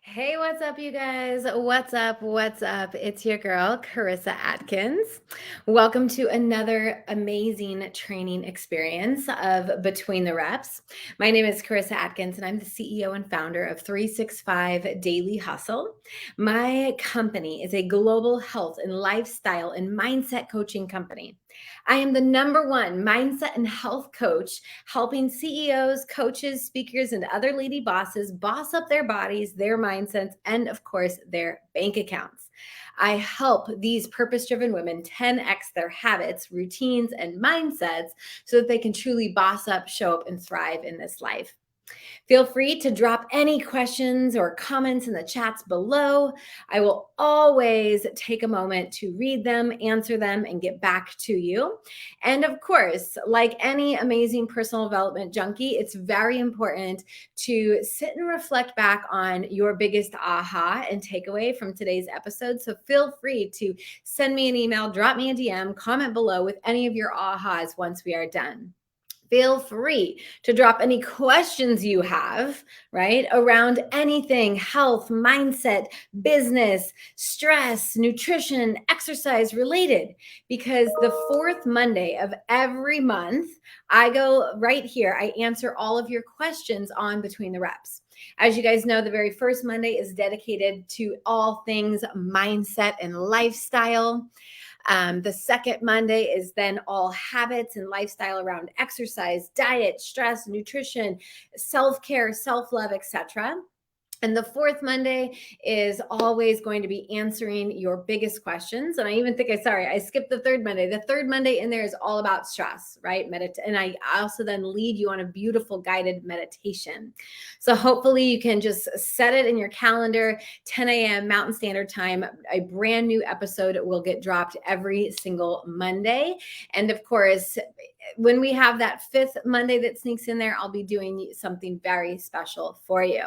Hey, what's up, you guys? What's up? What's up? It's your girl, Karissa Adkins. Welcome to another amazing training experience of Between the Reps. My name is Karissa Adkins, and I'm the CEO and founder of 365 Daily Hustle. My company is a global health and lifestyle and mindset coaching company. I am the number one mindset and health coach, helping CEOs, coaches, speakers, and other lady bosses boss up their bodies, their mindsets, and of course, their bank accounts. I help these purpose driven women 10x their habits, routines, and mindsets so that they can truly boss up, show up, and thrive in this life. Feel free to drop any questions or comments in the chats below. I will always take a moment to read them, answer them, and get back to you. And of course, like any amazing personal development junkie, it's very important to sit and reflect back on your biggest aha and takeaway from today's episode. So feel free to send me an email, drop me a DM, comment below with any of your ahas once we are done. Feel free to drop any questions you have, right, around anything health, mindset, business, stress, nutrition, exercise related. Because the fourth Monday of every month, I go right here, I answer all of your questions on Between the Reps. As you guys know, the very first Monday is dedicated to all things mindset and lifestyle. The second Monday is then all habits and lifestyle around exercise, diet, stress, nutrition, self-care, self-love, etc. And the fourth Monday is always going to be answering your biggest questions. And I even think I skipped the third Monday. The third Monday in there is all about stress, right? And I also then lead you on a beautiful guided meditation. So hopefully you can just set it in your calendar, 10 a.m. Mountain Standard Time. A brand new episode will get dropped every single Monday. And of course, when we have that fifth Monday that sneaks in there, I'll be doing something very special for you.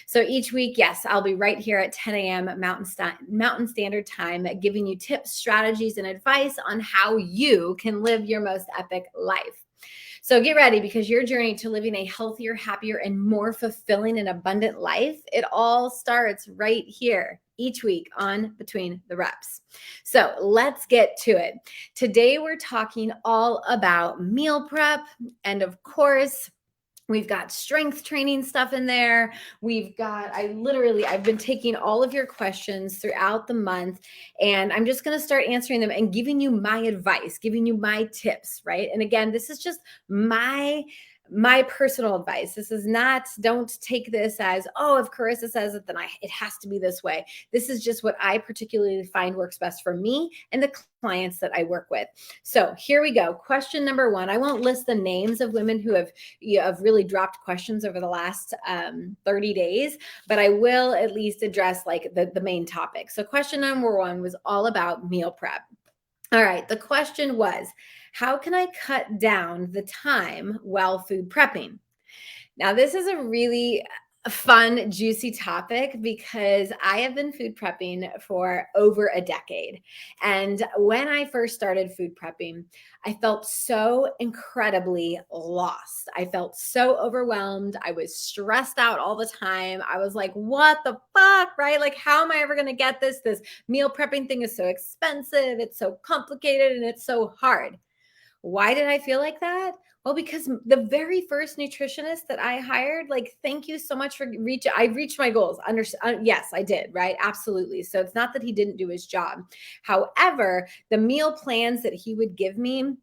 So each week, yes, I'll be right here at 10 a.m. Mountain Standard Time, giving you tips, strategies, and advice on how you can live your most epic life. So get ready, because your journey to living a healthier, happier, and more fulfilling and abundant life, it all starts right here each week on Between the Reps. So let's get to it. Today, we're talking all about meal prep. And of course, we've got strength training stuff in there. I've been taking all of your questions throughout the month, and I'm just going to start answering them and giving you my advice, giving you my tips, right? And again, this is just my personal advice. This is not, don't take this as, oh, if Karissa says it, then it has to be this way. This is just what I particularly find works best for me and the clients that I work with. So here we go. Question number one. I won't list the names of women who have really dropped questions over the last 30 days, but I will at least address like the main topic. So question number one was all about meal prep. All right. The question was, how can I cut down the time while food prepping? Now, this is a really fun, juicy topic because I have been food prepping for over a decade. And when I first started food prepping, I felt so incredibly lost. I felt so overwhelmed. I was stressed out all the time. I was like, what the fuck, right? Like, how am I ever going to get this? This meal prepping thing is so expensive. It's so complicated and it's so hard. Why did I feel like that? Well, because the very first nutritionist that I hired, like, thank you so much for I reached my goals. Yes, I did, right? Absolutely. So it's not that he didn't do his job. However, the meal plans that he would give me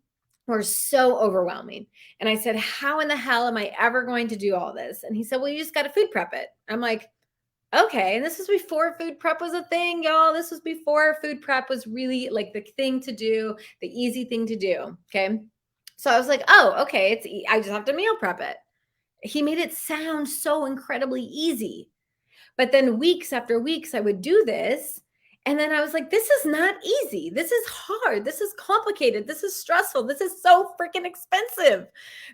were so overwhelming. And I said, how in the hell am I ever going to do all this? And he said, well, you just got to food prep it. I'm like, okay. And this was before food prep was a thing, y'all. This was before food prep was really like the thing to do, the easy thing to do. Okay. So I was like, oh, okay. I just have to meal prep it. He made it sound so incredibly easy. But then weeks after weeks, I would do this. And then I was like, this is not easy. This is hard. This is complicated. This is stressful. This is so freaking expensive.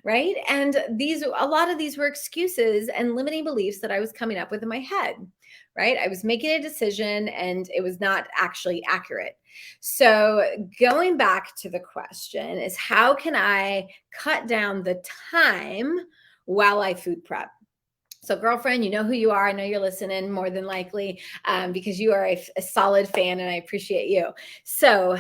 Right. And a lot of these were excuses and limiting beliefs that I was coming up with in my head. Right. I was making a decision and it was not actually accurate. So going back to the question is, how can I cut down the time while I food prep? So girlfriend, you know who you are. I know you're listening more than likely because you are a solid fan and I appreciate you. So,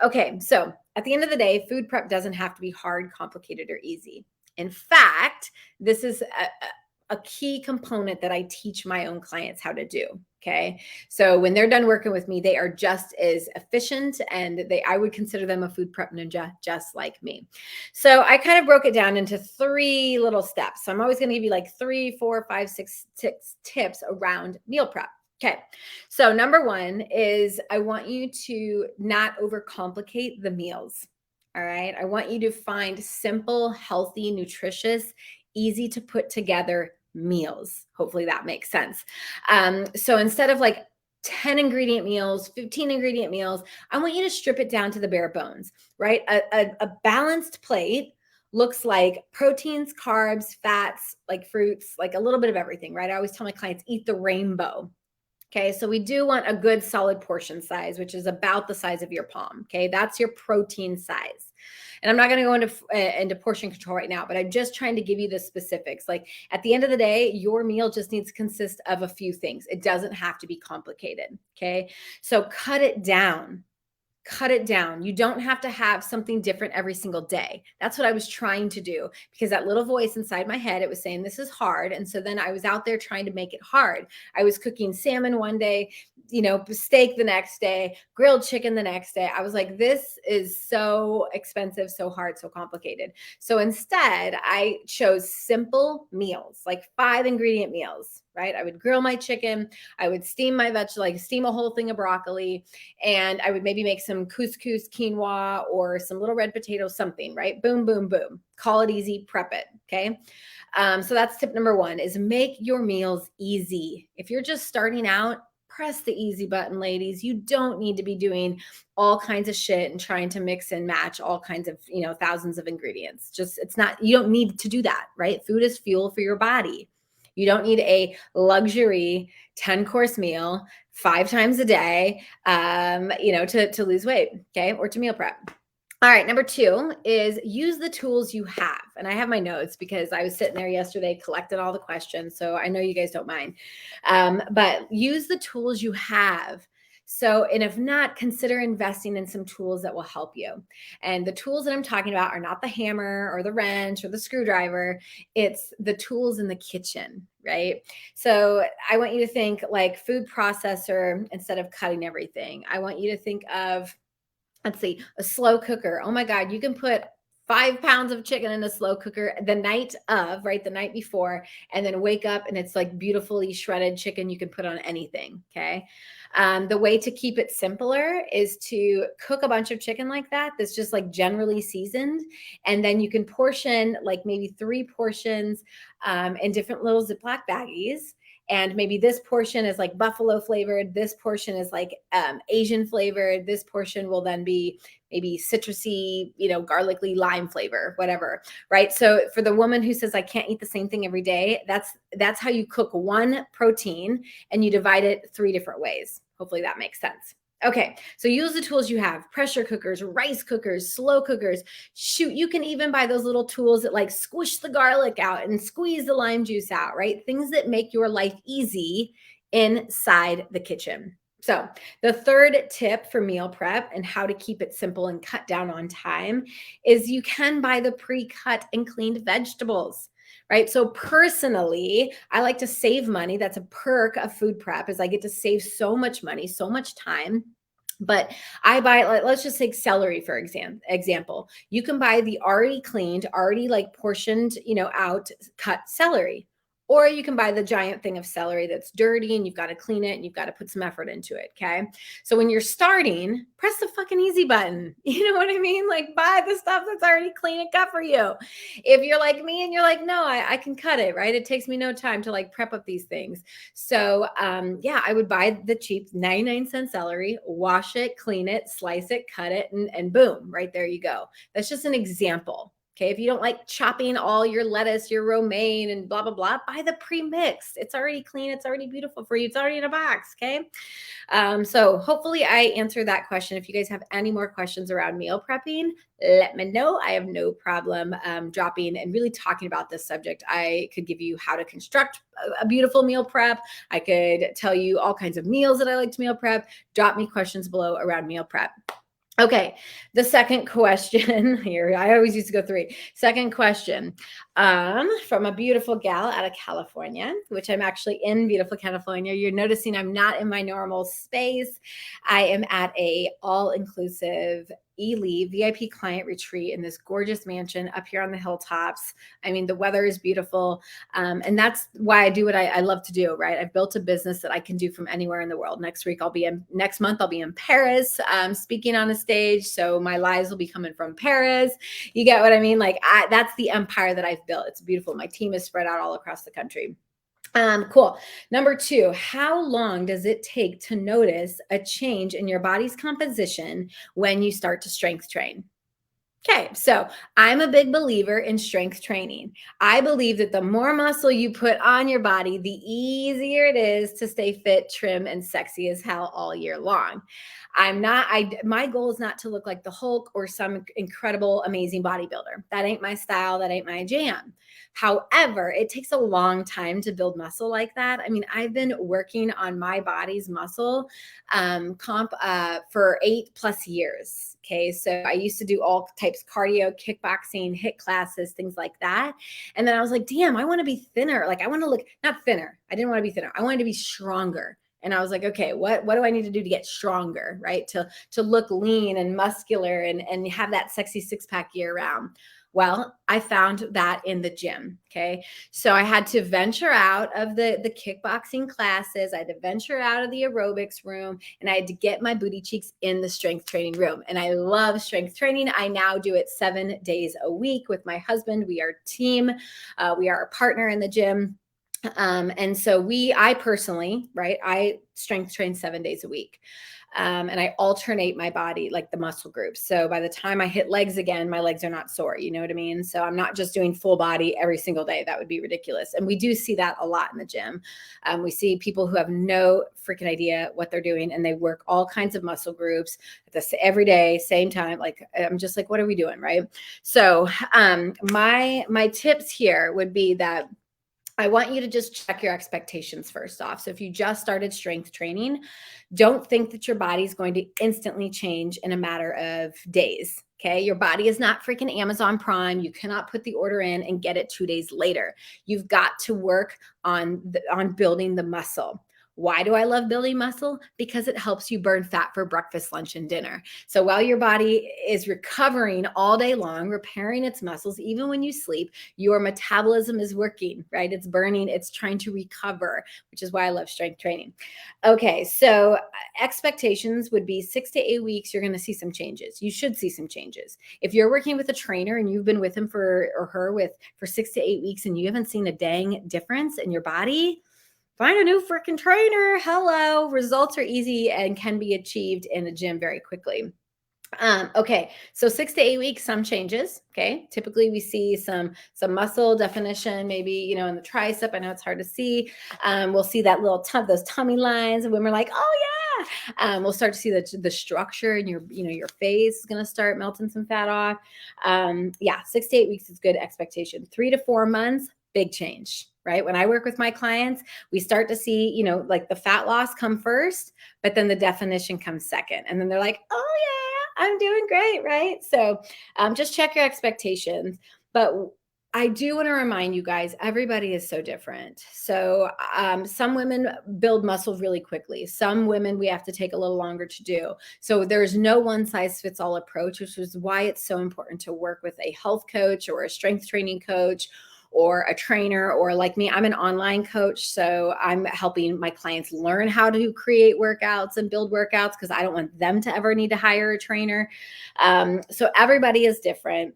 okay. So at the end of the day, food prep doesn't have to be hard, complicated, or easy. In fact, this is a key component that I teach my own clients how to do. Okay. So when they're done working with me, they are just as efficient and I would consider them a food prep ninja, just like me. So I kind of broke it down into 3 little steps. So I'm always going to give you like 3, 4, 5, 6 tips around meal prep. Okay. So number 1 is I want you to not overcomplicate the meals. All right. I want you to find simple, healthy, nutritious, easy to put together meals. Hopefully that makes sense. So instead of like 10 ingredient meals, 15 ingredient meals, I want you to strip it down to the bare bones, right? A balanced plate looks like proteins, carbs, fats, like fruits, like a little bit of everything, right? I always tell my clients, eat the rainbow. Okay, so we do want a good solid portion size, which is about the size of your palm. Okay, that's your protein size. And I'm not going to go into portion control right now, but I'm just trying to give you the specifics. Like at the end of the day, your meal just needs to consist of a few things. It doesn't have to be complicated. Okay, so cut it down. Cut it down. You don't have to have something different every single day. That's what I was trying to do because that little voice inside my head, it was saying this is hard. And so then I was out there trying to make it hard. I was cooking salmon one day, steak the next day, grilled chicken the next day. I was like, this is so expensive, so hard, so complicated. So instead, I chose simple meals, like 5 ingredient meals, right? I would grill my chicken. I would steam my vegetable, like steam a whole thing of broccoli. And I would maybe make some couscous, quinoa, or some little red potatoes, something, right? Boom, boom, boom. Call it easy, prep it. Okay. So that's tip number 1 is make your meals easy. If you're just starting out, press the easy button, ladies. You don't need to be doing all kinds of shit and trying to mix and match all kinds of, thousands of ingredients. You don't need to do that, right? Food is fuel for your body. You don't need a luxury 10-course meal 5 times a day, to lose weight, okay, or to meal prep. All right, number 2 is use the tools you have. And I have my notes because I was sitting there yesterday collecting all the questions, so I know you guys don't mind. But use the tools you have. So, and if not, consider investing in some tools that will help you. And the tools that I'm talking about are not the hammer or the wrench or the screwdriver. It's the tools in the kitchen, right? So I want you to think like food processor instead of cutting everything. I want you to think of, let's see, a slow cooker. Oh my God, you can put 5 pounds of chicken in a slow cooker the night before, and then wake up and it's like beautifully shredded chicken you can put on anything. Okay. The way to keep it simpler is to cook a bunch of chicken like that's just like generally seasoned. And then you can portion like maybe 3 portions in different little Ziploc baggies. And maybe this portion is like buffalo flavored. This portion is like Asian flavored. This portion will then be maybe citrusy, garlicky lime flavor, whatever. Right. So for the woman who says, I can't eat the same thing every day, that's how you cook one protein and you divide it 3 different ways. Hopefully that makes sense. Okay, so use the tools you have: pressure cookers, rice cookers, slow cookers. Shoot, you can even buy those little tools that like squish the garlic out and squeeze the lime juice out, right? Things that make your life easy inside the kitchen. So the 3rd tip for meal prep and how to keep it simple and cut down on time is you can buy the pre-cut and cleaned vegetables. Right. So personally, I like to save money. That's a perk of food prep is I get to save so much money, so much time. But I buy, let's just take celery, for example. You can buy the already cleaned, already like portioned, out cut celery. Or you can buy the giant thing of celery that's dirty and you've got to clean it and you've got to put some effort into it. Okay. So when you're starting, press the fucking easy button. You know what I mean? Like buy the stuff that's already clean and cut for you. If you're like me and you're like, no, I can cut it, right? It takes me no time to like prep up these things. So I would buy the cheap 99-cent celery, wash it, clean it, slice it, cut it, and boom, right there you go. That's just an example. Okay, if you don't like chopping all your lettuce, your romaine, and blah, blah, blah, buy the pre-mixed. It's already clean. It's already beautiful for you. It's already in a box. Okay. So hopefully I answered that question. If you guys have any more questions around meal prepping, let me know. I have no problem dropping and really talking about this subject. I could give you how to construct a beautiful meal prep. I could tell you all kinds of meals that I like to meal prep. Drop me questions below around meal prep. Okay, the second question here, I always used to go three. Second question from a beautiful gal out of California, which I'm actually in beautiful California. You're noticing I'm not in my normal space. I am at a all-inclusive Ely VIP client retreat in this gorgeous mansion up here on the hilltops. I mean, the weather is beautiful. And that's why I do what I love to do, right? I've built a business that I can do from anywhere in the world. Next month, I'll be in Paris, speaking on a stage. So my lives will be coming from Paris. You get what I mean? Like that's the empire that I've built. It's beautiful. My team is spread out all across the country. Cool. Number 2, how long does it take to notice a change in your body's composition when you start to strength train? Okay, so I'm a big believer in strength training. I believe that the more muscle you put on your body, the easier it is to stay fit, trim, and sexy as hell all year long. My goal is not to look like the Hulk or some incredible, amazing bodybuilder. That ain't my style. That ain't my jam. However, it takes a long time to build muscle like that. I mean, I've been working on my body's muscle comp for 8+ years. Okay. So I used to do all types of cardio, kickboxing, HIIT classes, things like that. And then I was like, damn, I want to be thinner. Like I want to look, not thinner. I didn't want to be thinner. I wanted to be stronger. And I was like, okay, what do I need to do to get stronger, right? To look lean and muscular and have that sexy 6-pack year round. Well, I found that in the gym. Okay. So I had to venture out of the kickboxing classes. I had to venture out of the aerobics room and I had to get my booty cheeks in the strength training room. And I love strength training. I now do it 7 days a week with my husband. We are a team. We are a partner in the gym. And so I personally, right, I strength train 7 days a week. And I alternate my body, like the muscle groups. So by the time I hit legs again, my legs are not sore. You know what I mean? So I'm not just doing full body every single day. That would be ridiculous. And we do see that a lot in the gym. We see people who have no freaking idea what they're doing and they work all kinds of muscle groups every day, same time. Like, I'm just like, what are we doing? Right. So my tips here would be that I want you to just check your expectations first off. So if you just started strength training, don't think that your body is going to instantly change in a matter of days. Okay. Your body is not freaking Amazon Prime. You cannot put the order in and get it 2 days later. You've got to work on building the muscle. Why do I love building muscle? Because it helps you burn fat for breakfast, lunch, and dinner. So while your body is recovering all day long, repairing its muscles, even when you sleep, your metabolism is working, right? It's burning, it's trying to recover, which is why I love strength training. Okay, so expectations would be 6 to 8 weeks, you're going to see some changes. You should see some changes. If you're working with a trainer and you've been with him for 6 to 8 weeks and you haven't seen a dang difference in your body, find a new freaking trainer. Hello. Results are easy and can be achieved in a gym very quickly. Okay, so 6 to 8 weeks, some changes. Okay, typically we see some muscle definition, maybe in the tricep. I know it's hard to see. We'll see that little those tummy lines, and when we're like, oh yeah, we'll start to see the structure in your face is going to start melting some fat off. Yeah, 6 to 8 weeks is good expectation. 3 to 4 months, big change. Right? When I work with my clients, we start to see, like the fat loss come first, but then the definition comes second. And then they're like, oh yeah, I'm doing great. Right? So just check your expectations. But I do want to remind you guys, everybody is so different. So some women build muscle really quickly. Some women we have to take a little longer to do. So there's no one size fits all approach, which is why it's so important to work with a health coach or a strength training coach or a trainer, or like me, I'm an online coach. So I'm helping my clients learn how to create workouts and build workouts because I don't want them to ever need to hire a trainer. So everybody is different.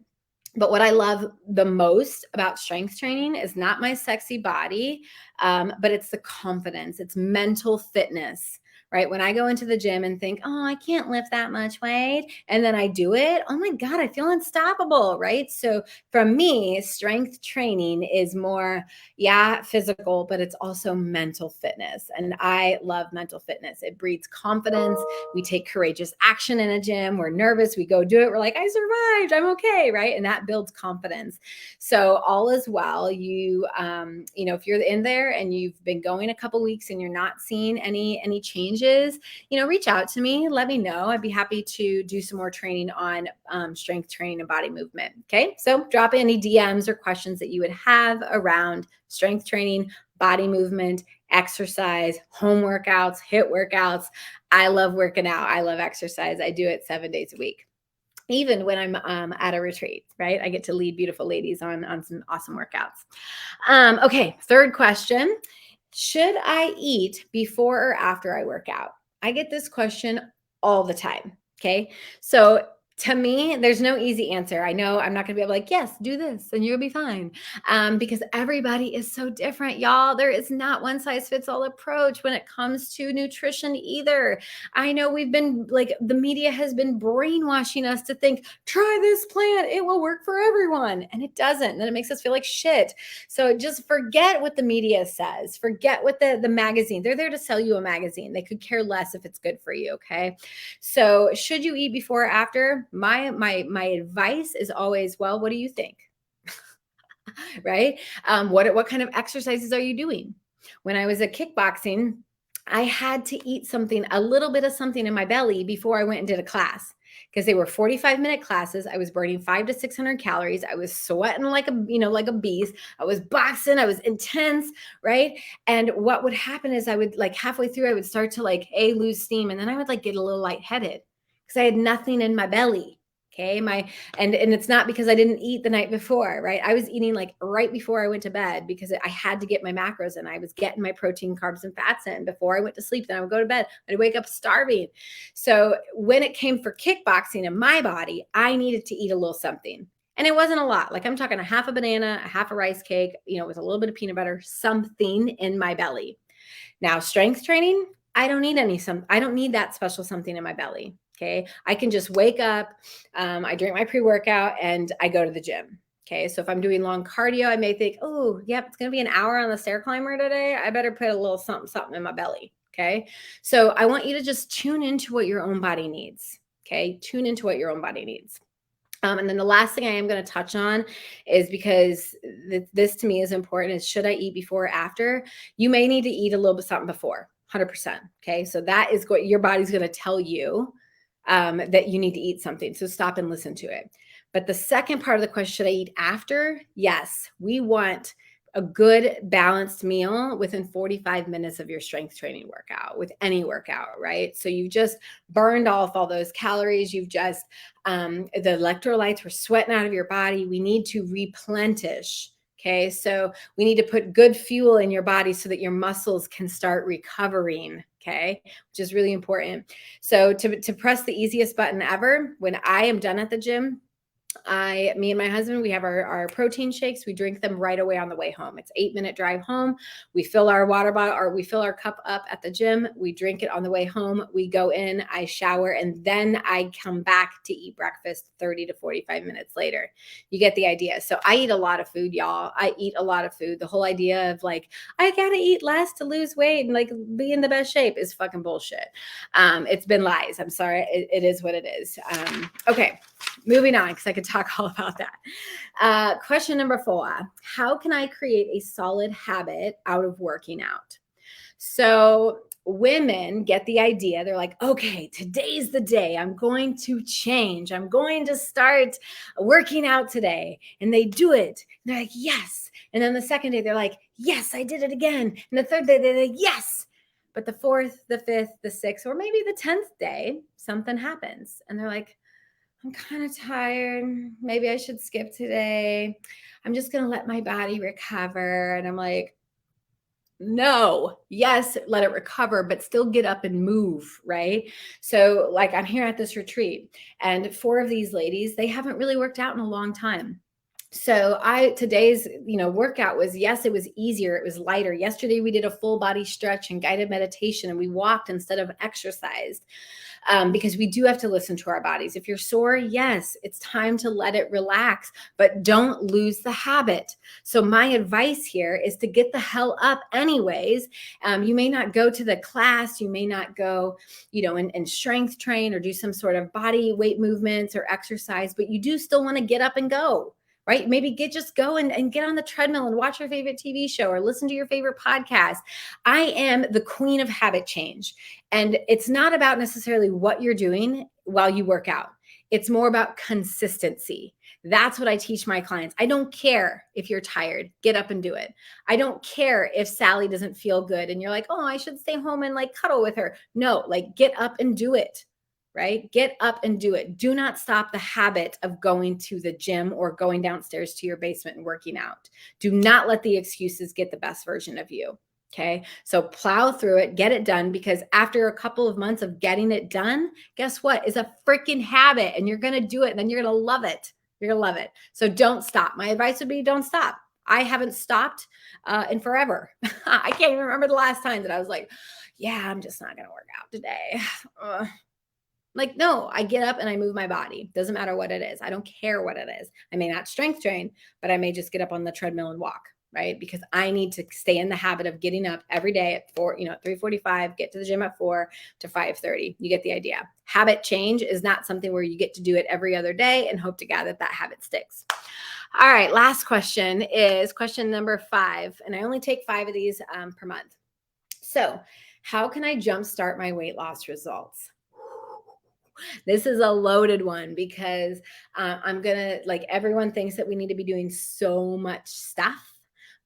But what I love the most about strength training is not my sexy body, but it's the confidence, it's mental fitness. right? When I go into the gym and think, oh, I can't lift that much weight, and then I do it, oh my God, I feel unstoppable, right? So from me, strength training is more, yeah, physical, but it's also mental fitness. And I love mental fitness. It breeds confidence. We take courageous action in a gym. We're nervous. We go do it. We're like, I survived. I'm okay, right? And that builds confidence. So all is well. If you're in there and you've been going a couple weeks and you're not seeing any changes, reach out to me. Let me know. I'd be happy to do some more training on strength training and body movement. Okay. So drop any DMs or questions that you would have around strength training, body movement, exercise, home workouts, HIIT workouts. I love working out. I love exercise. I do it 7 days a week. Even when I'm at a retreat, right? I get to lead beautiful ladies on some awesome workouts. Okay, third question. Should I eat before or after I work out? I get this question all the time, okay? So to me, there's no easy answer. I know I'm not going to be able to like, yes, do this and you'll be fine. Because everybody is so different, y'all. There is not one size fits all approach when it comes to nutrition either. I know we've been like, the media has been brainwashing us to think, try this plant, it will work for everyone. And it doesn't. And then it makes us feel like shit. So just forget what the media says. Forget what the magazine, they're there to sell you a magazine. They could care less if it's good for you. Okay. So should you eat before or after? My advice is always, well, what do you think? Right? What kind of exercises are you doing? When I was at kickboxing, I had to eat something, a little bit of something in my belly before I went and did a class, because they were 45-minute classes. I was burning 500 to 600 calories. I was sweating like a beast. I was boxing. I was intense, right? And what would happen is I would like halfway through, I would start to like lose steam, and then I would like get a little lightheaded because I had nothing in my belly. Okay. And it's not because I didn't eat the night before, right? I was eating like right before I went to bed because I had to get my macros in. I was getting my protein, carbs, and fats in before I went to sleep. Then I would go to bed. I'd wake up starving. So when it came for kickboxing in my body, I needed to eat a little something. And it wasn't a lot. Like I'm talking a half a banana, a half a rice cake, with a little bit of peanut butter, something in my belly. Now, strength training, I don't need that special something in my belly. Okay. I can just wake up, I drink my pre-workout and I go to the gym. Okay. So if I'm doing long cardio, I may think, oh, yep, it's going to be an hour on the stair climber today. I better put a little something in my belly. Okay. So I want you to just tune into what your own body needs. Okay. Tune into what your own body needs. And then the last thing I am going to touch on is, because this to me is important, is should I eat before or after? You may need to eat a little bit something before, 100%. Okay. So that is what your body's going to tell you, that you need to eat something. So stop and listen to it. But the second part of the question, should I eat after? Yes, we want a good balanced meal within 45 minutes of your strength training workout, with any workout, right? So you've just burned off all those calories. You've just, the electrolytes were sweating out of your body. We need to replenish. Okay. So we need to put good fuel in your body so that your muscles can start recovering. Okay. Which is really important. So to press the easiest button ever, when I am done at the gym, me and my husband, we have our protein shakes. We drink them right away on the way home. It's 8-minute drive home. We fill our water bottle, or we fill our cup up at the gym. We drink it on the way home. We go in, I shower, and then I come back to eat breakfast 30 to 45 minutes later. You get the idea. So I eat a lot of food, y'all. I eat a lot of food. The whole idea of like, I got to eat less to lose weight and like be in the best shape is fucking bullshit. It's been lies. I'm sorry. It is what it is. Okay. Moving on, because I could talk all about that. Question number 4, how can I create a solid habit out of working out? So women get the idea. They're like, okay, today's the day. I'm going to change. I'm going to start working out today. And they do it. And they're like, yes. And then the second day, they're like, yes, I did it again. And the third day, they're like, yes. But the 4th, the 5th, the 6th, or maybe the 10th day, something happens. And they're like, I'm kind of tired. Maybe I should skip today. I'm just going to let my body recover. And I'm like, no, yes, let it recover, but still get up and move, right? So like I'm here at this retreat, and 4 of these ladies, they haven't really worked out in a long time. So today's, workout was, yes, it was easier. It was lighter. Yesterday we did a full body stretch and guided meditation, and we walked instead of exercised. Because we do have to listen to our bodies. If you're sore, yes, it's time to let it relax, but don't lose the habit. So my advice here is to get the hell up anyways. You may not go to the class, you may not go, and strength train or do some sort of body weight movements or exercise, but you do still want to get up and go. Right? Maybe just go and get on the treadmill and watch your favorite TV show or listen to your favorite podcast. I am the queen of habit change. And it's not about necessarily what you're doing while you work out. It's more about consistency. That's what I teach my clients. I don't care if you're tired, get up and do it. I don't care if Sally doesn't feel good and you're like, oh, I should stay home and like cuddle with her. No, like get up and do it. Right? Get up and do it. Do not stop the habit of going to the gym or going downstairs to your basement and working out. Do not let the excuses get the best version of you. Okay. So plow through it, get it done, because after a couple of months of getting it done, guess what? It's a freaking habit, and you're going to do it, and then you're going to love it. You're going to love it. So don't stop. My advice would be don't stop. I haven't stopped in forever. I can't even remember the last time that I was like, yeah, I'm just not going to work out today. Like, no, I get up and I move my body. Doesn't matter what it is. I don't care what it is. I may not strength train, but I may just get up on the treadmill and walk, right? Because I need to stay in the habit of getting up every day at 3:45, get to the gym at 4 to 5:30. You get the idea. Habit change is not something where you get to do it every other day and hope to God that habit sticks. All right, last question is question number 5. And I only take 5 of these per month. So how can I jumpstart my weight loss results? This is a loaded one because I'm going to, like, everyone thinks that we need to be doing so much stuff.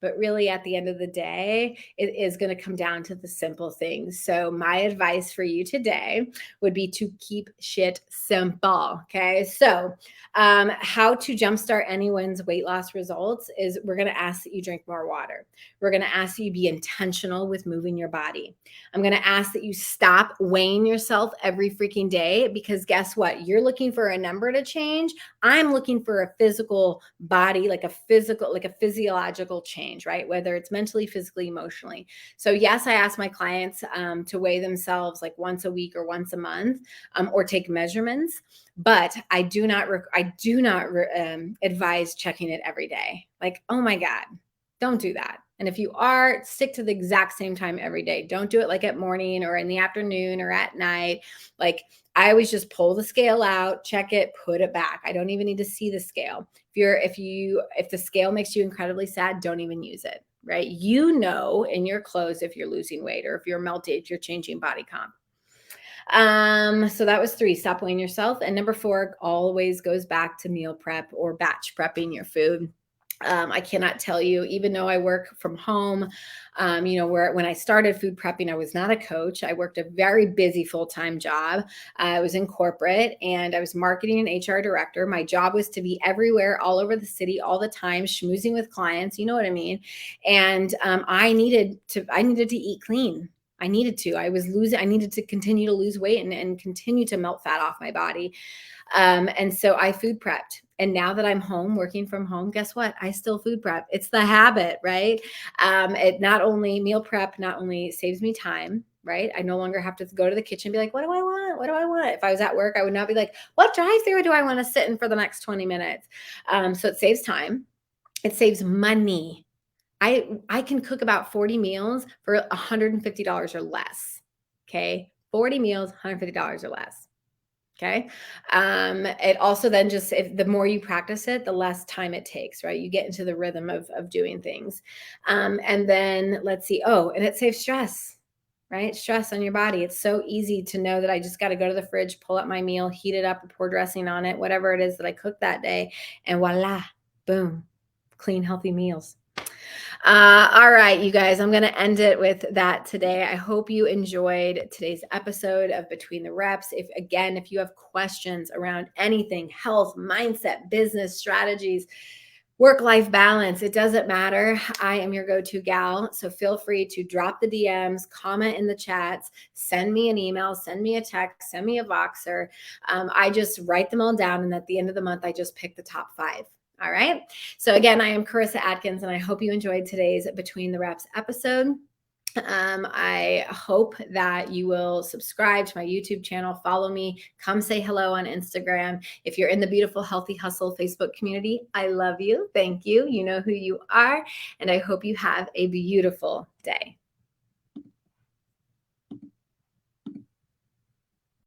But really, at the end of the day, it is going to come down to the simple things. So my advice for you today would be to keep shit simple. Okay. So how to jumpstart anyone's weight loss results is we're going to ask that you drink more water. We're going to ask that you be intentional with moving your body. I'm going to ask that you stop weighing yourself every freaking day, because guess what? You're looking for a number to change. I'm looking for a physical body, like a physiological change, right? Whether it's mentally, physically, emotionally. So yes, I ask my clients to weigh themselves like once a week or once a month, or take measurements, but I do not advise checking it every day. Like, oh my God, don't do that. And if you are, stick to the exact same time every day. Don't do it like at morning or in the afternoon or at night. Like, I always just pull the scale out, check it, put it back. I don't even need to see the scale. If the scale makes you incredibly sad, don't even use it, right? You know in your clothes if you're losing weight or if you're melted, if you're changing body comp. So that was 3, stop weighing yourself. And number 4 always goes back to meal prep or batch prepping your food. I cannot tell you, even though I work from home, when I started food prepping, I was not a coach. I worked a very busy full-time job. I was in corporate and I was marketing and HR director. My job was to be everywhere, all over the city, all the time, schmoozing with clients. You know what I mean? And I needed to eat clean. I needed to. I needed to continue to lose weight and continue to melt fat off my body. And so I food prepped. And now that I'm home, working from home, guess what? I still food prep. It's the habit, right? It not only meal prep, not only saves me time, right? I no longer have to go to the kitchen and be like, what do I want? What do I want? If I was at work, I would not be like, what drive-through do I want to sit in for the next 20 minutes? So it saves time. It saves money. I can cook about 40 meals for $150 or less. Okay. 40 meals, $150 or less. Okay. It also then the more you practice it, the less time it takes, right? You get into the rhythm of doing things. And then let's see. Oh, and it saves stress, right? Stress on your body. It's so easy to know that I just got to go to the fridge, pull up my meal, heat it up, pour dressing on it, whatever it is that I cooked that day. And voila, boom, clean, healthy meals. All right, you guys, I'm going to end it with that today. I hope you enjoyed today's episode of Between the Reps. If you have questions around anything, health, mindset, business strategies, work-life balance, it doesn't matter. I am your go-to gal. So feel free to drop the DMs, comment in the chats, send me an email, send me a text, send me a Voxer. I just write them all down. And at the end of the month, I just pick the top 5. All right. So again, I am Karissa Adkins, and I hope you enjoyed today's Between the Reps episode. I hope that you will subscribe to my YouTube channel, follow me, come say hello on Instagram. If you're in the Beautiful Healthy Hustle Facebook community, I love you. Thank you. You know who you are. And I hope you have a beautiful day.